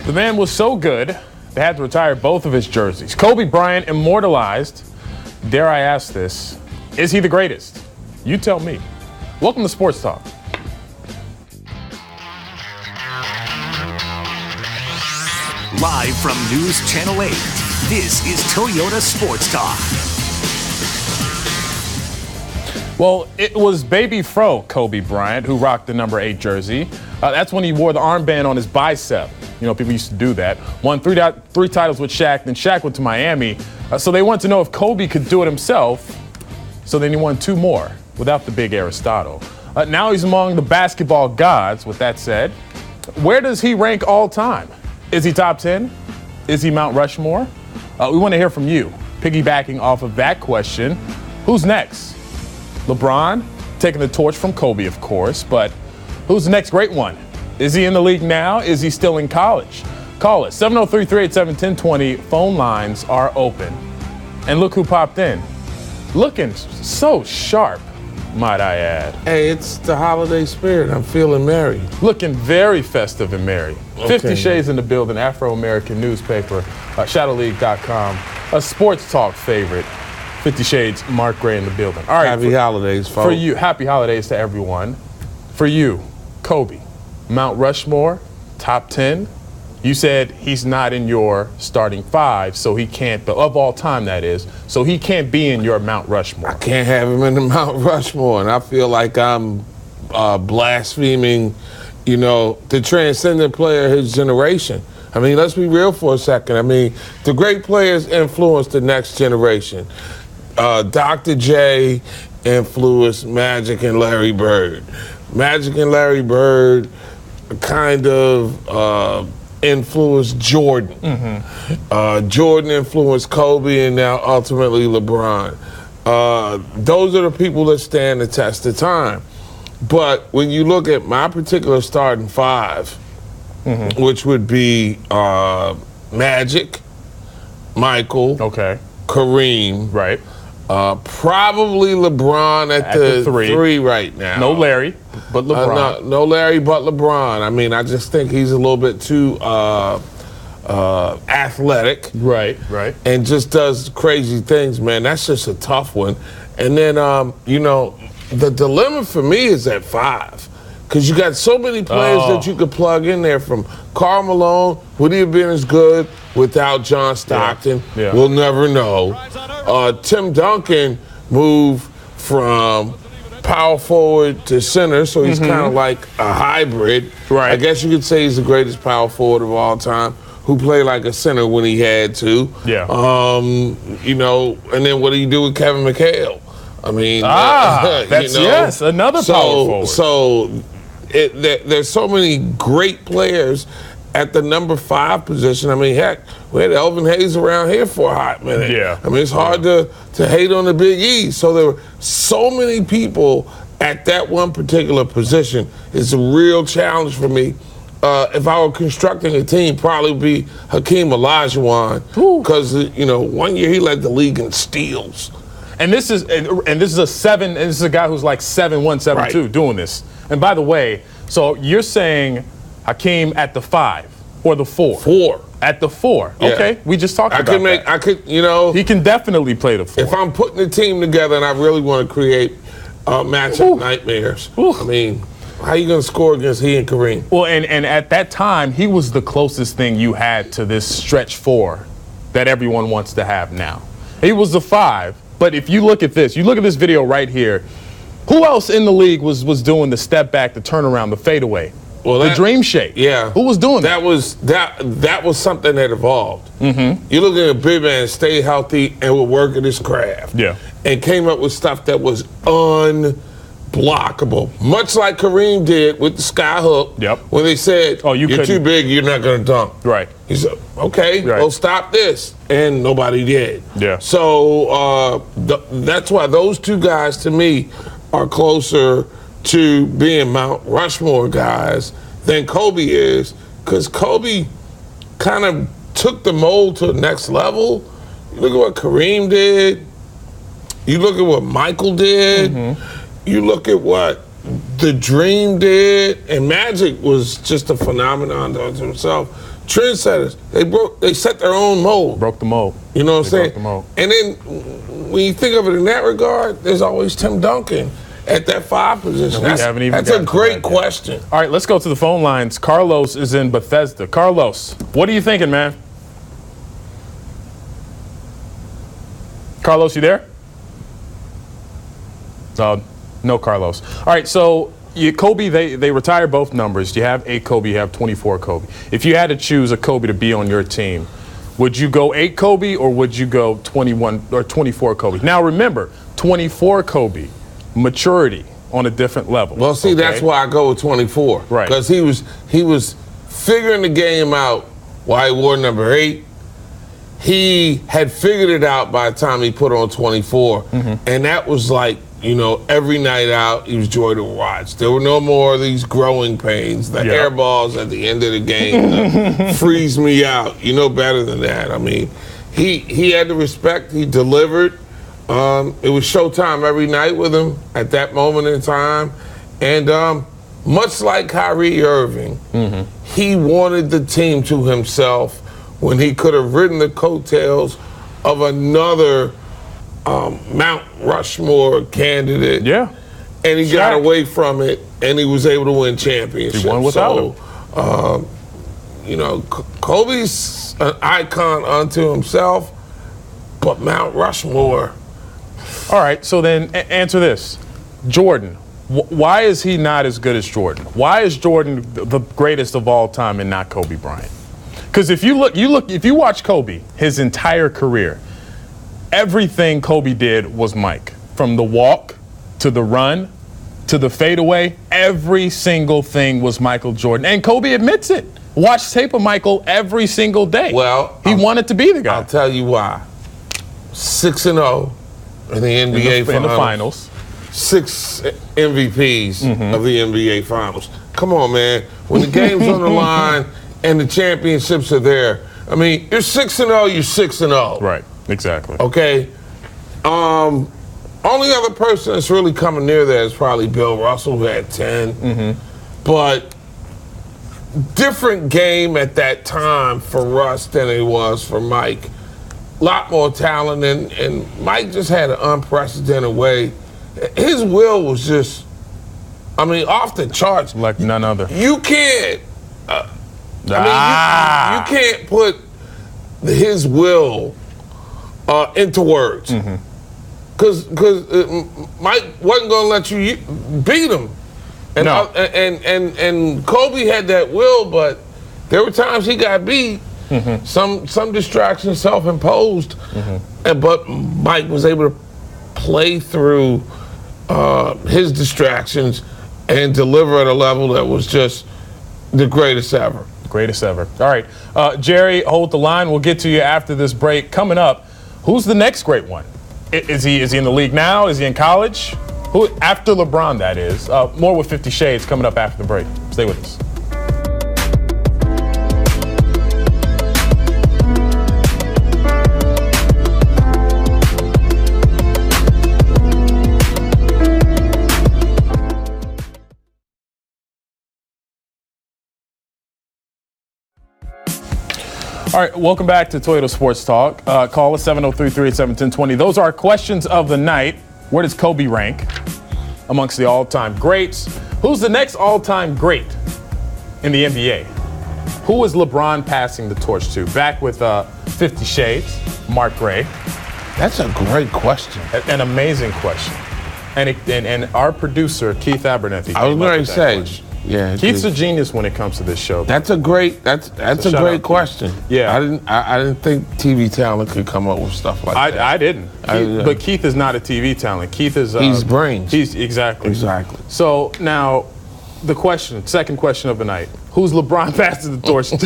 The man was so good, they had to retire both of his jerseys. Kobe Bryant immortalized, dare I ask this, is he the greatest? You tell me. Welcome to Sports Talk. Live from Newschannel 8, this is Toyota Sports Talk. Well, it was Baby Fro Kobe Bryant who rocked the number 8 jersey. That's when he wore the armband on his bicep. You know, people used to do that. Won three titles with Shaq, then Shaq went to Miami. So they wanted to know if Kobe could do it himself. So then he won 2 more without the big Aristotle. Now he's among the basketball gods. With that said, where does he rank all time? Is he top 10? Is he Mount Rushmore? We want to hear from you. Piggybacking off of that question, who's next? LeBron, taking the torch from Kobe, of course, but who's the next great one? Is he in the league now? Is he still in college? Call us, 703-387-1020. Phone lines are open. And look who popped in. Looking so sharp, might I add. Hey, it's the holiday spirit. I'm feeling merry. Looking very festive and merry. Okay. 50 Shades in the building, Afro-American newspaper, ShadowLeague.com, a sports talk favorite. 50 Shades, Mark Gray in the building. All right. Happy holidays, folks. For you, happy holidays to everyone. For you, Kobe, Mount Rushmore, top 10. You said he's not in your starting 5, so he can't, of all time that is, so he can't be in your Mount Rushmore. I can't have him in the Mount Rushmore, and I feel like I'm blaspheming, you know, the transcendent player of his generation. I mean, let's be real for a second. I mean, the great players influenced the next generation. Dr. J influenced Magic and Larry Bird. Magic and Larry Bird kind of influenced Jordan. Mm-hmm. Jordan influenced Kobe and now ultimately LeBron. Those are the people that stand the test of time. But when you look at my particular starting 5, mm-hmm. which would be Magic, Michael, okay, Kareem, right. Probably LeBron at the 3 right now. No Larry, but LeBron. No Larry, but LeBron. I mean, I just think he's a little bit too athletic. Right. And just does crazy things, man. That's just a tough one. And then, you know, the dilemma for me is at 5. Because you got so many players that you could plug in there, from Karl Malone. Would he have been as good without John Stockton? Yeah. We'll never know. Tim Duncan moved from power forward to center, so he's kind of like a hybrid. Right. I guess you could say he's the greatest power forward of all time, who played like a center when he had to. Yeah. You know, and then what do you do with Kevin McHale? I mean, that's, you know, yes, another power forward. So there's so many great players at the number 5 position. I mean, heck, we had Elvin Hayes around here for a hot minute. Yeah. I mean, it's hard to hate on the Big E. So there were so many people at that one particular position. It's a real challenge for me. If I were constructing a team, probably would be Hakeem Olajuwon, because you know, one year he led the league in steals. And this is a 7. And this is a guy who's like 7'1", 7'2", right, doing this. And by the way, so you're saying Hakeem at the 5 or the 4? 4. At the 4. Yeah. Okay, we just talked about that. I could, you know. He can definitely play the 4. If I'm putting a team together and I really want to create matchup nightmares, I mean, how are you going to score against he and Kareem? Well, and at that time, he was the closest thing you had to this stretch 4 that everyone wants to have now. He was the 5, but if you look at this, video right here, who else in the league was doing the step back, the turnaround, the fadeaway? Well, the dream shake. Yeah. Who was doing that? That was something that evolved. Mm-hmm. You look at a big man, stay healthy, and would work at his craft. Yeah. And came up with stuff that was unblockable. Much like Kareem did with the sky hook. Yep. When they said, you're too big, you're not going to dunk. Right. He said, okay, well, stop this. And nobody did. Yeah. So that's why those 2 guys, to me, are closer to being Mount Rushmore guys than Kobe is, because Kobe kind of took the mold to the next level. You look at what Kareem did. You look at what Michael did. Mm-hmm. You look at what the Dream did, and Magic was just a phenomenon unto himself. trendsetters. They set their own mold. Broke the mold. You know what I'm saying? Broke the mold. And then when you think of it in that regard, there's always Tim Duncan at that 5 position. We haven't even that's a great question. All right, let's go to the phone lines. Carlos is in Bethesda. Carlos, what are you thinking, man? Carlos, you there? No, Carlos. All right, so Kobe, they retired both numbers. You have 8 Kobe, you have 24 Kobe. If you had to choose a Kobe to be on your team, would you go 8 Kobe or would you go 21 or 24 Kobe? Now remember, 24 Kobe, maturity on a different level. Well, see, that's why I go with 24. Right. Because he was figuring the game out while he wore number 8. He had figured it out by the time he put on 24. And that was like, every night out, he was joy to watch. There were no more of these growing pains, the air balls at the end of the game, freeze me out. You know better than that. I mean, he had the respect. He delivered. It was showtime every night with him at that moment in time. And much like Kyrie Irving, he wanted the team to himself when he could have ridden the coattails of another Mount Rushmore candidate. Yeah. And he got away from it, and he was able to win championships. He won without him. Kobe's an icon unto himself, but Mount Rushmore. All right, so then answer this. Jordan, why is he not as good as Jordan? Why is Jordan the greatest of all time and not Kobe Bryant? Because if you watch Kobe, his entire career, everything Kobe did was Mike. From the walk to the run to the fadeaway, every single thing was Michael Jordan. And Kobe admits it. Watch tape of Michael every single day. Well, he wanted to be the guy. I'll tell you why. 6-0 in the NBA in the finals. 6 MVPs of the NBA Finals. Come on, man. When the game's on the line and the championships are there, I mean, you're 6-0, you're 6-0. Right. Exactly. Okay. Only other person that's really coming near that is probably Bill Russell, who had 10. But different game at that time for Russ than it was for Mike. A lot more talent, and Mike just had an unprecedented way. His will was just, off the charts. Like none other. You can't. You can't put his will into words, because Mike wasn't going to let you beat him, and and Kobe had that will, but there were times he got beat, some distractions self-imposed, but Mike was able to play through his distractions and deliver at a level that was just the greatest ever. Greatest ever. All right, Jerry, hold the line. We'll get to you after this break. Coming up. Who's the next great one? Is he in the league now? Is he in college? Who after LeBron, that is. More with 50 Shades coming up after the break. Stay with us. All right, welcome back to Toyota Sports Talk. Call us 703-387-1020. Those are questions of the night. Where does Kobe rank amongst the all-time greats? Who's the next all-time great in the NBA? Who is LeBron passing the torch to? Back with 50 Shades, Mark Gray. That's a great question. An amazing question. And our producer, Keith Abernethy. I was going to say, yeah, Keith's a genius when it comes to this show. That's a great question. Yeah, I didn't think TV talent could come up with stuff like that. I didn't. But Keith is not a TV talent. Keith is he's brains. He's exactly. So now, second question of the night: who's LeBron passing the torch to?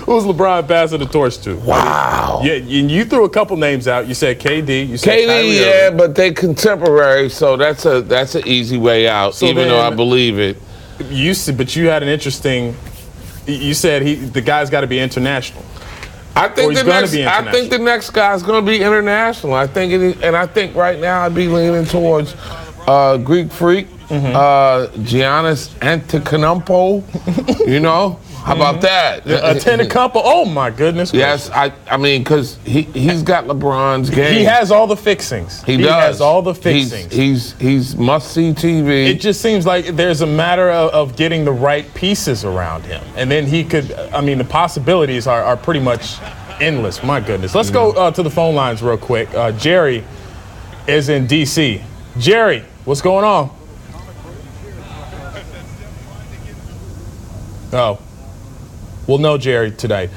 Who's LeBron passing the torch to? Wow. Yeah, you threw a couple names out. You said KD. You said KD, Kyrie yeah, Irving. but they contemporary, so that's an easy way out. So even though I believe it. But you had an interesting. You said the guy's got to be international. I think the next guy's going to be international. I think right now I'd be leaning towards Greek Freak, Giannis Antetokounmpo. How about that? Antetokounmpo. Oh my goodness. Yes, I mean, because he's got LeBron's game. He has all the fixings. He does. Has all the fixings. He's must-see TV. It just seems like there's a matter of getting the right pieces around him, and then he could. I mean, the possibilities are pretty much endless. My goodness. Let's go to the phone lines real quick. Jerry is in D.C. Jerry, what's going on? Oh. We'll know Jerry today.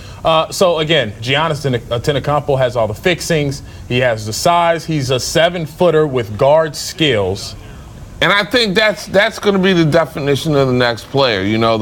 So again, Giannis Antetokounmpo has all the fixings. He has the size. He's a 7-footer with guard skills. And I think that's going to be the definition of the next player. You know,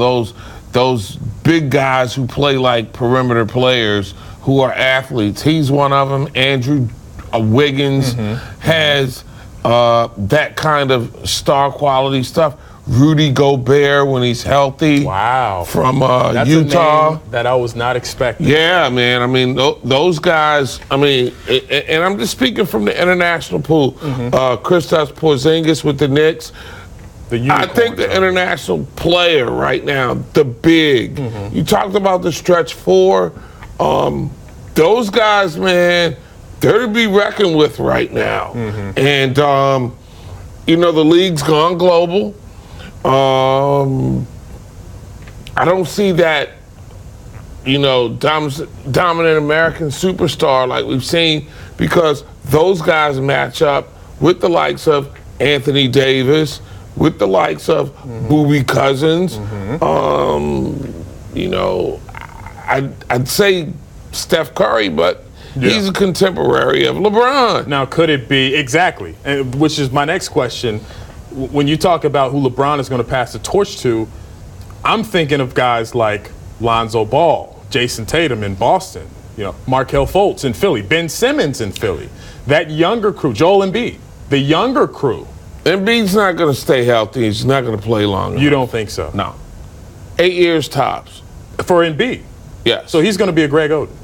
those big guys who play like perimeter players who are athletes. He's one of them. Andrew Wiggins has that kind of star quality stuff. Rudy Gobert when he's healthy. Wow. From That's Utah. A name that I was not expecting. Yeah, man. I mean, those guys, I mean, and I'm just speaking from the international pool. Kristaps Porzingis with the Knicks. I think the international player right now, the big, you talked about the stretch four. Those guys, man, they're to be reckoned with right now. And, you know, the league's gone global. I don't see that, you know, dominant American superstar like we've seen, because those guys match up with the likes of Anthony Davis, with the likes of Boobie Cousins. You know, I'd say Steph Curry, but he's a contemporary of LeBron. Now, could it be exactly? Which is my next question. When you talk about who LeBron is going to pass the torch to, I'm thinking of guys like Lonzo Ball, Jason Tatum in Boston, you know, Markelle Fultz in Philly, Ben Simmons in Philly, that younger crew, Joel Embiid, the younger crew. Embiid's not going to stay healthy. He's not going to play long. You don't think so? No. 8 years tops. For Embiid? Yeah. So he's going to be a Greg Oden.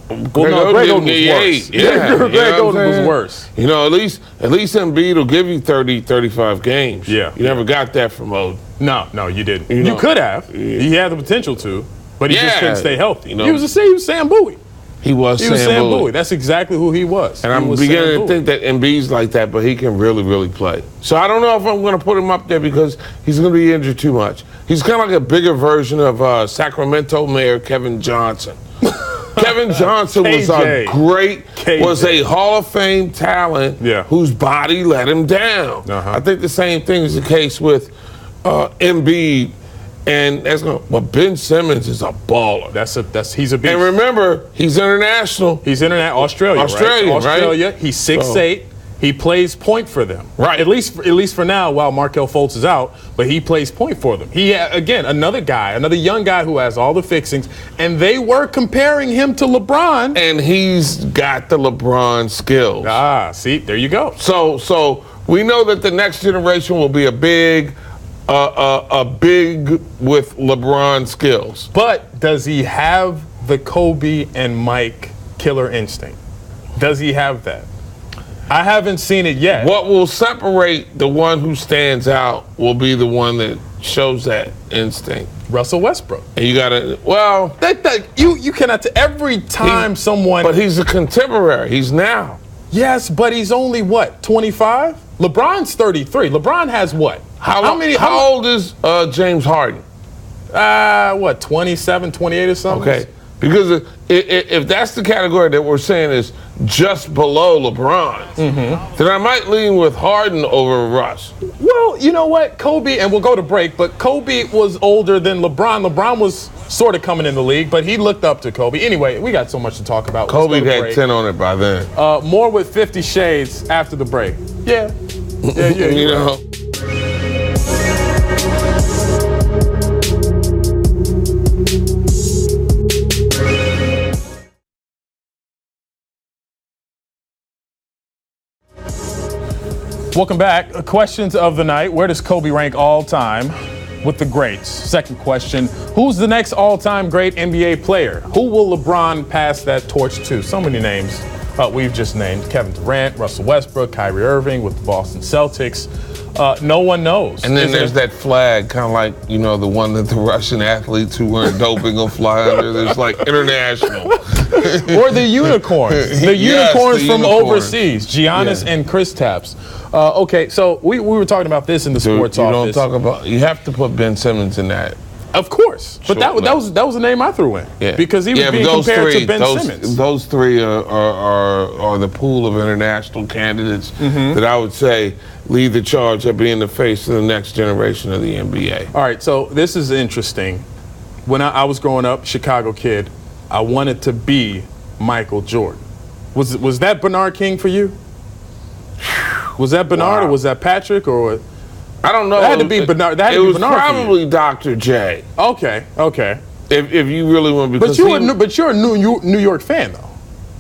Greg Oden was worse. Yeah, Greg Oden was worse. You know, at least Embiid will give you 30, 35 games. Yeah. You never got that from Oden. No, you didn't. You could have. He had the potential to, but he just couldn't stay healthy. You know, he was Sam Bowie. He was Sam Bowie. That's exactly who he was. And I'm beginning to think that Embiid's like that, but he can really, really play. So I don't know if I'm going to put him up there because he's going to be injured too much. He's kind of like a bigger version of Sacramento Mayor Kevin Johnson. Kevin Johnson was a Hall of Fame talent whose body let him down. I think the same thing is the case with Embiid, and but Ben Simmons is a baller. He's a beast. And remember, he's international. He's Australia, right? He's 6'8". He plays point for them, right? At least for now, while Markelle Fultz is out, but he plays point for them. He again another young guy who has all the fixings, and they were comparing him to LeBron, and he's got the LeBron skills. See, there you go. So we know that the next generation will be a big with LeBron skills. But does he have the Kobe and Mike killer instinct? Does he have that? I haven't seen it yet. What will separate the one who stands out will be the one that shows that instinct. Russell Westbrook. And you gotta, you cannot, every time someone. But he's a contemporary. He's now. Yes, but he's only what, 25? LeBron's 33. LeBron has what? How old is James Harden? 27, 28 or something? Okay. Because if that's the category that we're saying is just below LeBron, then I might lean with Harden over Russ. Well, you know what? Kobe, and we'll go to break, but Kobe was older than LeBron. LeBron was sort of coming in the league, but he looked up to Kobe. Anyway, we got so much to talk about. Kobe had 10 on it by then. More with 50 Shades after the break. Yeah. You know. Welcome back. Questions of the night. Where does Kobe rank all time with the greats? Second question, who's the next all-time great NBA player? Who will LeBron pass that torch to? So many names we've just named Kevin Durant, Russell Westbrook, Kyrie Irving with the Boston Celtics. No one knows. And then there's that flag, kind of like, the one that the Russian athletes who weren't doping will fly under. There's like international. Or the unicorns. The unicorns from overseas. Giannis and Kristaps. Okay, so we were talking about this in the sports office. You have to put Ben Simmons in that. Of course, but that was the name I threw in because he was being compared to Ben Simmons. Those three are the pool of international candidates that I would say lead the charge of being the face of the next generation of the NBA. All right, so this is interesting. When I was growing up, Chicago kid, I wanted to be Michael Jordan. Was that Bernard King for you? Was that Bernard or was that Patrick or? I don't know. That had to be Bernard. It was probably Dr. J. Okay. If you really want to, but you're a New York fan though.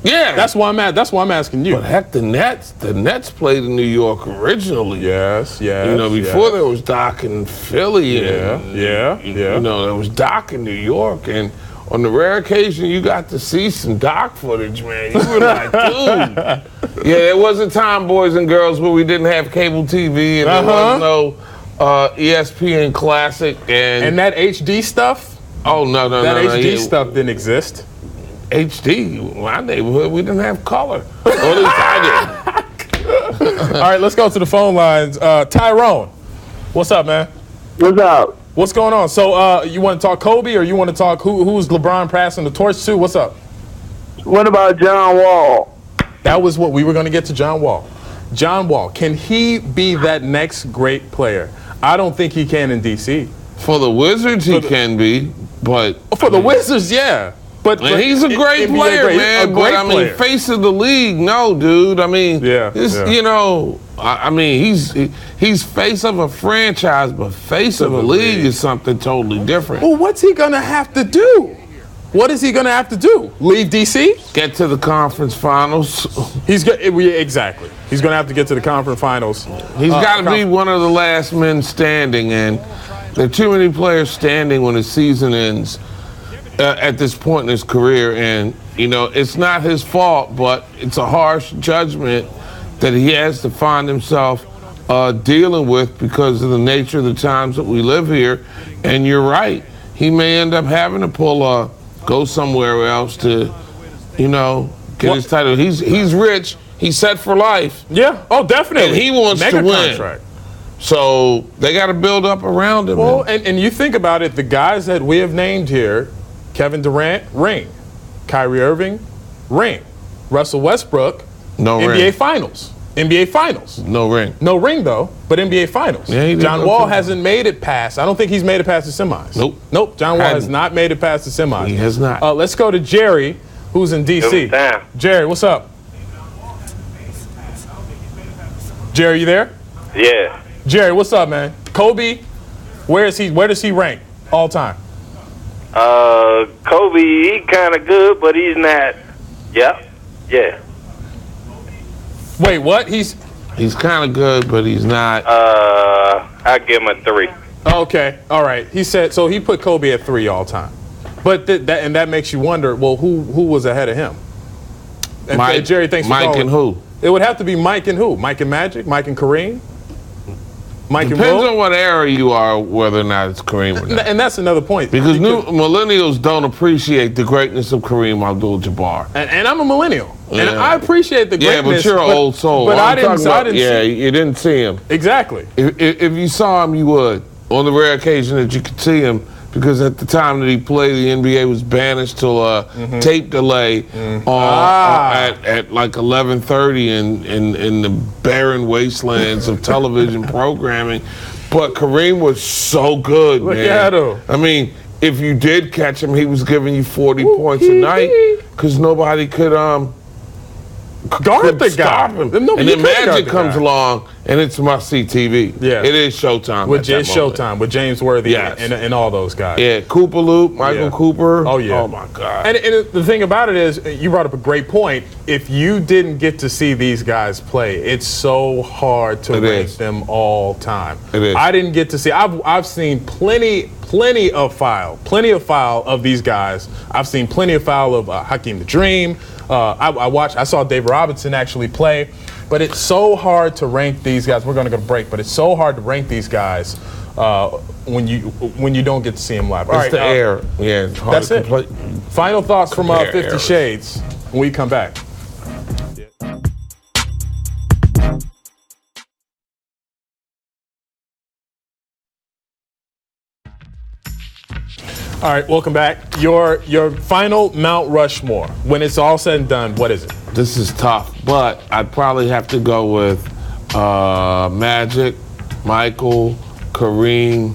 Yeah. That's why I'm asking you. But heck, the Nets played in New York originally. Yes. Before there was Doc in Philly. Yeah. There was Doc in New York, and on the rare occasion you got to see some Doc footage, man. You were like, dude. Yeah, there was a time, boys and girls, where we didn't have cable TV and there was no ESPN Classic and that HD stuff. Oh no! That HD stuff didn't exist. HD, my neighborhood, we didn't have color. Or at least I didn't. All right, let's go to the phone lines. Tyrone, what's up, man? What's up? What's going on? So you want to talk Kobe or you want to talk who's LeBron passing the torch to? What's up? What about John Wall? That was what we were going to get to. John Wall. John Wall, can he be that next great player? I don't think he can in DC. For the Wizards, he can be, but for the Wizards, yeah. But he's a great player, man. But face of the league, no, dude. I mean, he's face of a franchise, but face of a league is something totally different. Well, what's he gonna have to do? What is he gonna have to do? Leave DC? Get to the conference finals. Exactly. He's gonna have to get to the conference finals. He's got to be one of the last men standing, and there are too many players standing when the season ends. At this point in his career, and it's not his fault, but it's a harsh judgment that he has to find himself dealing with because of the nature of the times that we live here. And you're right, he may end up having to go somewhere else to get his title. He's rich, he's set for life. Yeah, oh definitely. And he wants to win. Contract. So they got to build up around him. Well, and you think about it, the guys that we have named here: Kevin Durant, ring. Kyrie Irving, ring. Russell Westbrook, no NBA ring. Finals. NBA Finals. No ring. No ring, though, but NBA Finals. Yeah, John Wall hasn't made it past. I don't think he's made it past the semis. Nope. John Wall has not made it past the semis. He has not. Let's go to Jerry, who's in D.C. Jerry, what's up? Jerry, you there? Yeah. Jerry, what's up, man? Kobe, where does he rank all time? Kobe, he kind of good, but he's not. Yeah. Wait, what? He's kind of good, but he's not. I give him a 3. Okay, all right. He said so. He put Kobe at 3 all time, but that makes you wonder. Well, who was ahead of him? And Mike, Jerry, thanks for Mike calling. And who? It would have to be Mike and who? Mike and Magic, Mike and Kareem. Depends on what era you are, whether or not it's Kareem or not. And that's another point. Because millennials don't appreciate the greatness of Kareem Abdul-Jabbar. And I'm a millennial. Yeah. And I appreciate the greatness. Yeah, but you're an old soul. But I didn't see. You didn't see him. Exactly. If you saw him, you would. On the rare occasion that you could see him, because at the time that he played, the NBA was banished to a tape delay at like 11:30 in the barren wastelands of television programming. But Kareem was so good, man. Look at him. I mean, if you did catch him, he was giving you 40 points a night because nobody could guard the guy. And then Magic comes along, and it's must-see TV. Yeah, it is Showtime. With James Worthy and all those guys. Yeah, Cooper Loop, Michael Cooper. Oh yeah. Oh my God. And the thing about it is, you brought up a great point. If you didn't get to see these guys play, it's so hard to rank them all time. It is. I didn't get to see. I've seen plenty plenty of file of these guys. I've seen plenty of file of Hakeem the Dream. I saw Dave Robinson actually play, but it's so hard to rank these guys. We're going to go to break, but it's so hard to rank these guys when you don't get to see them live. It's the air. Yeah, it's hard that's it. Final thoughts from 50 Shades when we come back. All right, welcome back. Your final Mount Rushmore. When it's all said and done, what is it? This is tough, but I'd probably have to go with Magic, Michael, Kareem,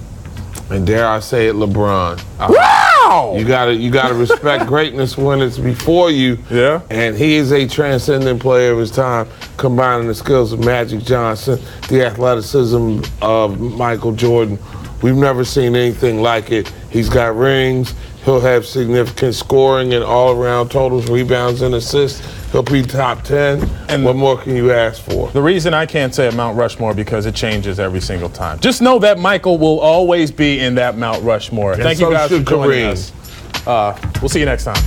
and dare I say it, LeBron. Wow! You gotta respect greatness when it's before you. Yeah. And he is a transcendent player of his time, combining the skills of Magic Johnson, the athleticism of Michael Jordan. We've never seen anything like it. He's got rings. He'll have significant scoring and all-around totals, rebounds, and assists. He'll be top 10. And what more can you ask for? The reason I can't say a Mount Rushmore because it changes every single time. Just know that Michael will always be in that Mount Rushmore. Thank you guys for joining us. We'll see you next time.